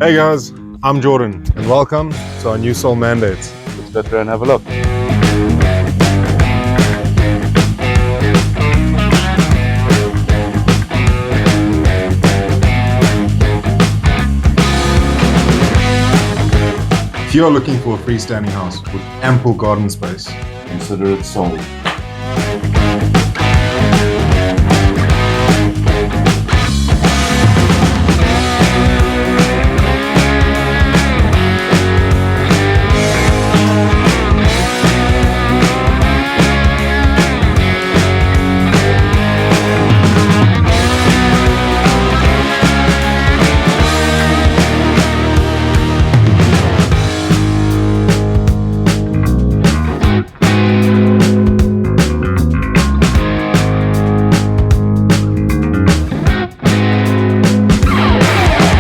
Hey guys, I'm Jordan and welcome to our new Soul Mandates. Let's go through and have a look. If you are looking for a freestanding house with ample garden space, Consider it sold.